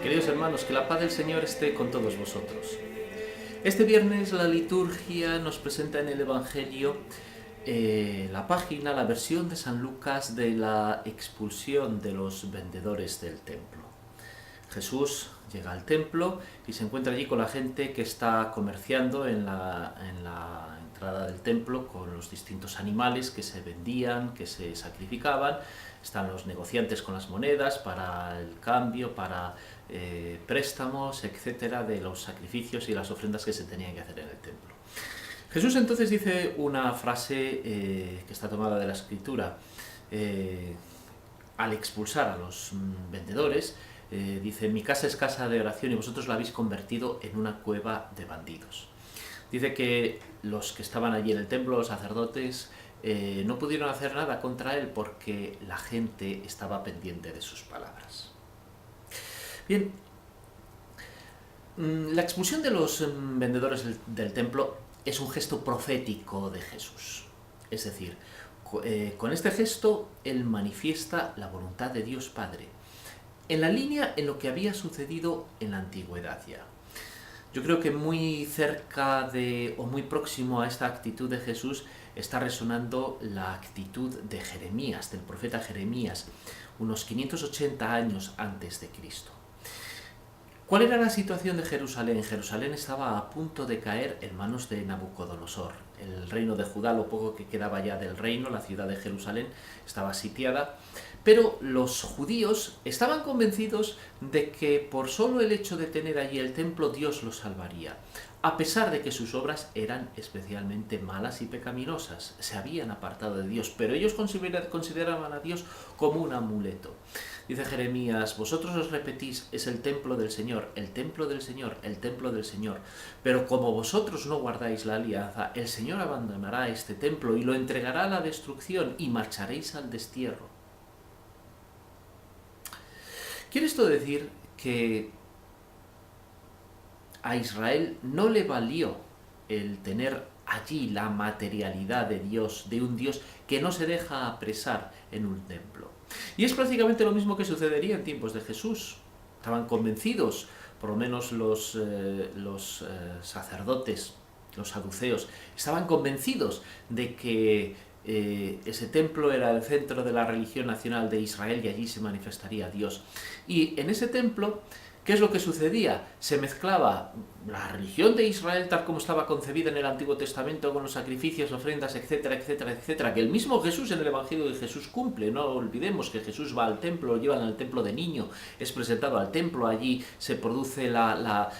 Queridos hermanos, que la paz del Señor esté con todos vosotros. Este viernes la liturgia nos presenta en el Evangelio la versión de San Lucas de la expulsión de los vendedores del templo. Jesús llega al templo y se encuentra allí con la gente que está comerciando en la entrada del templo con los distintos animales que se vendían, que se sacrificaban. Están los negociantes con las monedas para el cambio, para préstamos, etcétera, de los sacrificios y las ofrendas que se tenían que hacer en el templo. Jesús entonces dice una frase que está tomada de la Escritura. Al expulsar a los vendedores, dice: mi casa es casa de oración y vosotros la habéis convertido en una cueva de bandidos. Dice que los que estaban allí en el templo, los sacerdotes, no pudieron hacer nada contra él porque la gente estaba pendiente de sus palabras. Bien, la expulsión de los vendedores del templo es un gesto profético de Jesús. Es decir, con este gesto él manifiesta la voluntad de Dios Padre, en la línea en lo que había sucedido en la antigüedad ya. Yo creo que muy cerca o muy próximo a esta actitud de Jesús está resonando la actitud de Jeremías, del profeta Jeremías, unos 580 años antes de Cristo. ¿Cuál era la situación de Jerusalén? Jerusalén estaba a punto de caer en manos de Nabucodonosor. El reino de Judá, lo poco que quedaba ya del reino, la ciudad de Jerusalén, estaba sitiada. Pero los judíos estaban convencidos de que por solo el hecho de tener allí el templo, Dios los salvaría, a pesar de que sus obras eran especialmente malas y pecaminosas. Se habían apartado de Dios, pero ellos consideraban a Dios como un amuleto. Dice Jeremías: vosotros os repetís, es el templo del Señor, el templo del Señor, el templo del Señor. Pero como vosotros no guardáis la alianza, el Señor abandonará este templo y lo entregará a la destrucción y marcharéis al destierro. ¿Quiere esto decir que a Israel no le valió el tener allí la materialidad de Dios, de un Dios que no se deja apresar en un templo? Y es prácticamente lo mismo que sucedería en tiempos de Jesús. Estaban convencidos, por lo menos los sacerdotes, los saduceos, estaban convencidos de que ese templo era el centro de la religión nacional de Israel y allí se manifestaría Dios. Y en ese templo, ¿qué es lo que sucedía? Se mezclaba la religión de Israel tal como estaba concebida en el Antiguo Testamento, con los sacrificios, ofrendas, etcétera, etcétera, etcétera, que el mismo Jesús en el Evangelio de Jesús cumple. No olvidemos que Jesús va al templo, lo llevan al templo de niño, es presentado al templo, allí se produce la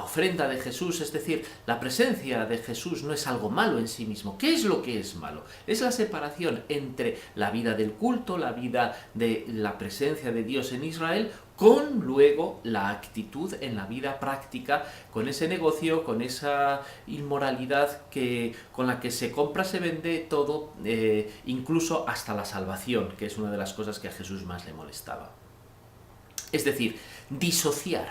ofrenda de Jesús. Es decir, la presencia de Jesús no es algo malo en sí mismo. ¿Qué es lo que es malo? Es la separación entre la vida del culto, la vida de la presencia de Dios en Israel, con luego la actitud en la vida práctica, con ese negocio, con esa inmoralidad con la que se compra, se vende todo, incluso hasta la salvación, que es una de las cosas que a Jesús más le molestaba. Es decir, disociar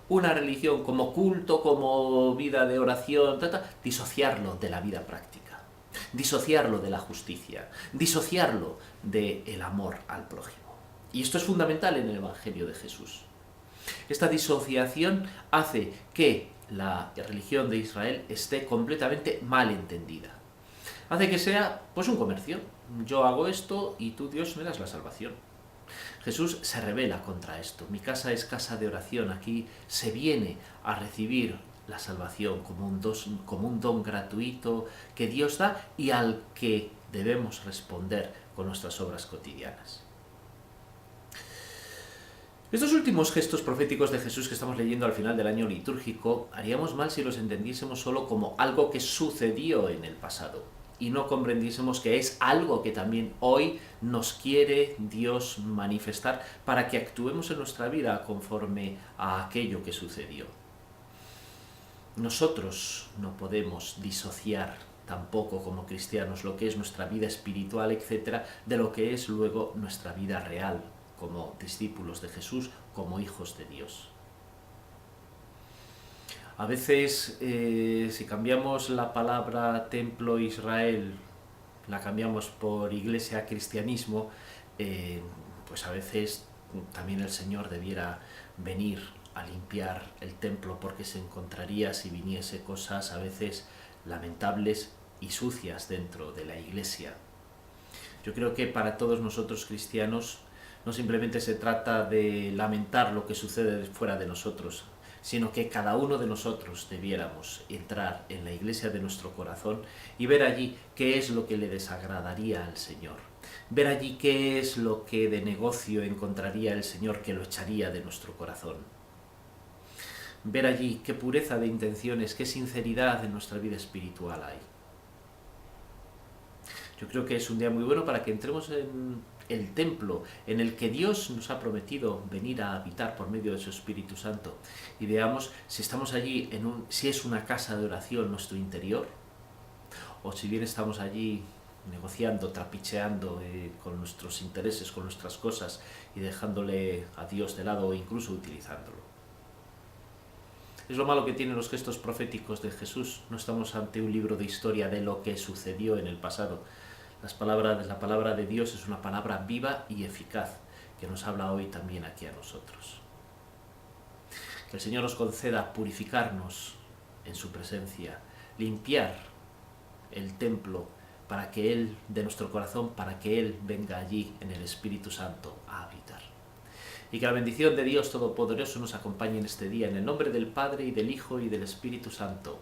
una religión como culto, como vida de oración, disociarlo de la vida práctica, disociarlo de la justicia, disociarlo del amor al prójimo. Y esto es fundamental en el Evangelio de Jesús. Esta disociación hace que la religión de Israel esté completamente mal entendida. Hace que sea, pues, un comercio. Yo hago esto y tú, Dios, me das la salvación. Jesús se rebela contra esto. Mi casa es casa de oración. Aquí se viene a recibir la salvación como un don gratuito que Dios da y al que debemos responder con nuestras obras cotidianas. Estos últimos gestos proféticos de Jesús que estamos leyendo al final del año litúrgico, haríamos mal si los entendiésemos solo como algo que sucedió en el pasado y no comprendiésemos que es algo que también hoy nos quiere Dios manifestar para que actuemos en nuestra vida conforme a aquello que sucedió. Nosotros no podemos disociar tampoco como cristianos lo que es nuestra vida espiritual, etcétera, de lo que es luego nuestra vida real, como discípulos de Jesús, como hijos de Dios. A veces, si cambiamos la palabra templo Israel, la cambiamos por iglesia cristianismo, pues a veces también el Señor debiera venir a limpiar el templo, porque se encontraría, si viniese, cosas a veces lamentables y sucias dentro de la iglesia. Yo creo que para todos nosotros cristianos no simplemente se trata de lamentar lo que sucede fuera de nosotros, sino que cada uno de nosotros debiéramos entrar en la iglesia de nuestro corazón y ver allí qué es lo que le desagradaría al Señor. Ver allí qué es lo que de negocio encontraría el Señor que lo echaría de nuestro corazón. Ver allí qué pureza de intenciones, qué sinceridad en nuestra vida espiritual hay. Yo creo que es un día muy bueno para que entremos en el templo en el que Dios nos ha prometido venir a habitar por medio de su Espíritu Santo, y veamos si estamos allí, si es una casa de oración nuestro interior, o si bien estamos allí negociando, trapicheando con nuestros intereses, con nuestras cosas, y dejándole a Dios de lado o incluso utilizándolo. Es lo malo que tienen los gestos proféticos de Jesús. No estamos ante un libro de historia de lo que sucedió en el pasado. La palabra de Dios es una palabra viva y eficaz que nos habla hoy también aquí a nosotros. Que el Señor nos conceda purificarnos en su presencia, limpiar el templo para que Él, de nuestro corazón, para que Él venga allí en el Espíritu Santo a habitar. Y que la bendición de Dios Todopoderoso nos acompañe en este día, en el nombre del Padre, y del Hijo, y del Espíritu Santo.